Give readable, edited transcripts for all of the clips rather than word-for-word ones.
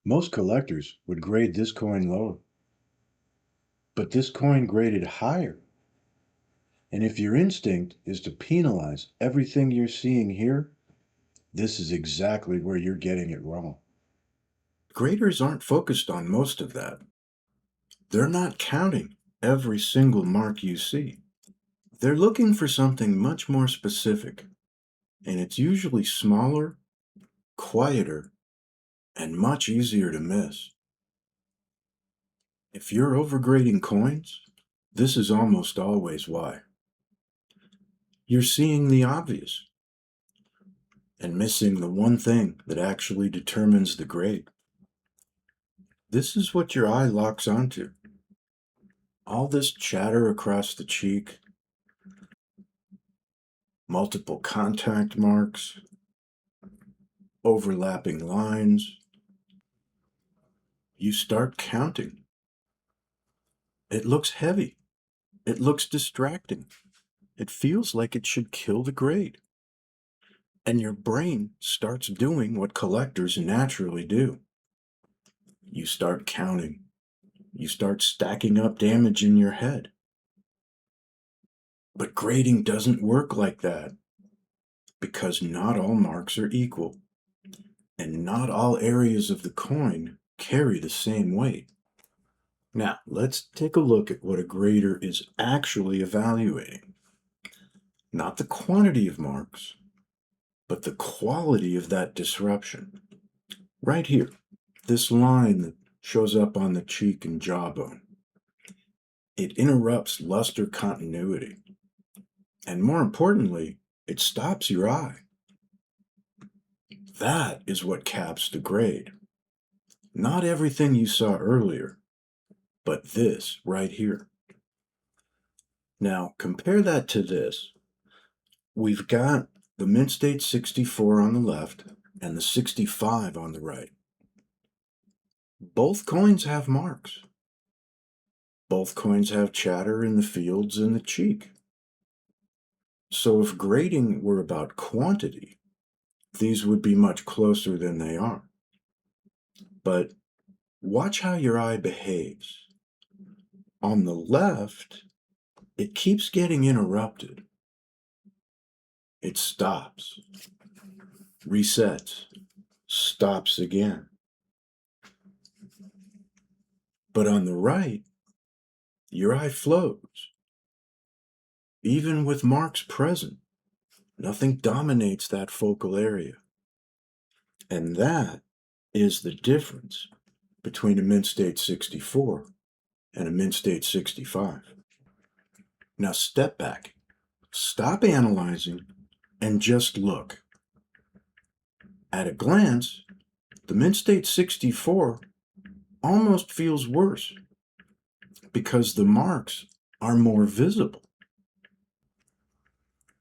Most collectors would grade this coin lower, but this coin graded higher. And if your instinct is to penalize everything you're seeing here, this is exactly where you're getting it wrong. Graders aren't focused on most of that. They're not counting every single mark you see. They're looking for something much more specific, and it's usually smaller, quieter, and much easier to miss. If you're overgrading coins, this is almost always why. You're seeing the obvious and missing the one thing that actually determines the grade. This is what your eye locks onto. All this chatter across the cheek, multiple contact marks, overlapping lines. You start counting. It looks heavy. It looks distracting. It feels like it should kill the grade. And your brain starts doing what collectors naturally do. You start counting. You start stacking up damage in your head. But grading doesn't work like that, because not all marks are equal, and not all areas of the coin carry the same weight. Now, let's take a look at what a grader is actually evaluating. Not the quantity of marks, but the quality of that disruption. Right here, this line that shows up on the cheek and jawbone. It interrupts luster continuity. And more importantly, it stops your eye. That is what caps the grade. Not everything you saw earlier, but this right here. Now, compare that to this. We've got the Mintstate 64 on the left and the 65 on the right. Both coins have marks. Both coins have chatter in the fields and the cheek. So if grading were about quantity, these would be much closer than they are. But watch how your eye behaves. On the left, it keeps getting interrupted. It stops, resets, stops again. But on the right, your eye flows. Even with marks present, nothing dominates that focal area. And that is the difference between a Mintstate 64 and a Mintstate 65. Now step back, stop analyzing, and just look. At a glance, the Mintstate 64 almost feels worse because the marks are more visible.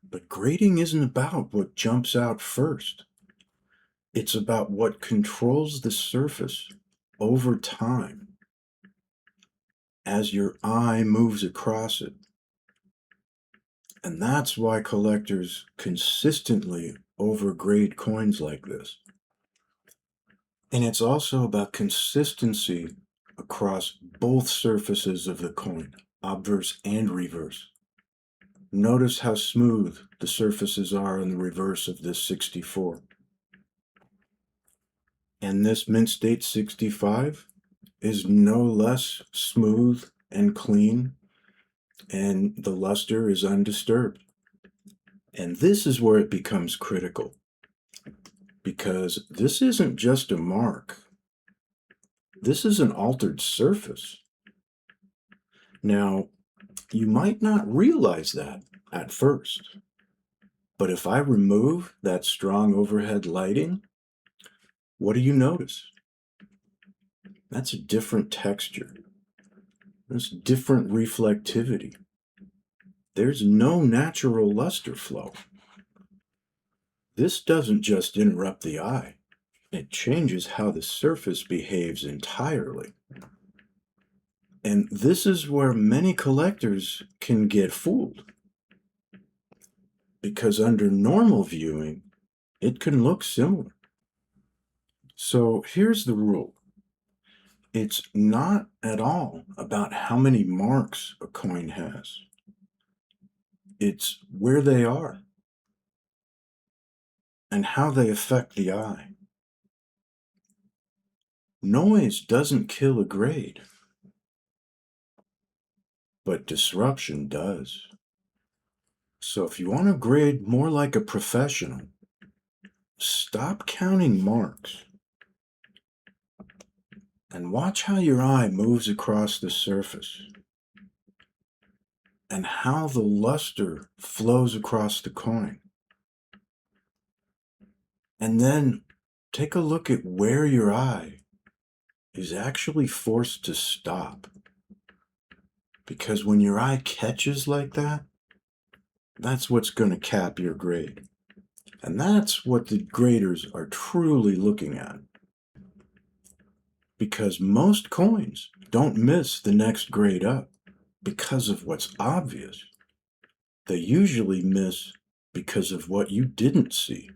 But grading isn't about what jumps out first. It's about what controls the surface over time as your eye moves across it. And that's why collectors consistently overgrade coins like this. And it's also about consistency across both surfaces of the coin, obverse and reverse. Notice how smooth the surfaces are on the reverse of this 64. And this Mintstate 65 is no less smooth and clean, and the luster is undisturbed. And this is where it becomes critical, because this isn't just a mark. This is an altered surface. Now, you might not realize that at first, but if I remove that strong overhead lighting, what do you notice? That's a different texture. There's different reflectivity. There's no natural luster flow. This doesn't just interrupt the eye. It changes how the surface behaves entirely. And this is where many collectors can get fooled. Because under normal viewing, it can look similar. So here's the rule. It's not at all about how many marks a coin has. It's where they are and how they affect the eye. Noise doesn't kill a grade, but disruption does. So if you want to grade more like a professional, stop counting marks and watch how your eye moves across the surface and how the luster flows across the coin. And then take a look at where your eye is actually forced to stop. Because when your eye catches like that, that's what's going to cap your grade. And that's what the graders are truly looking at. Because most coins don't miss the next grade up because of what's obvious. They usually miss because of what you didn't see.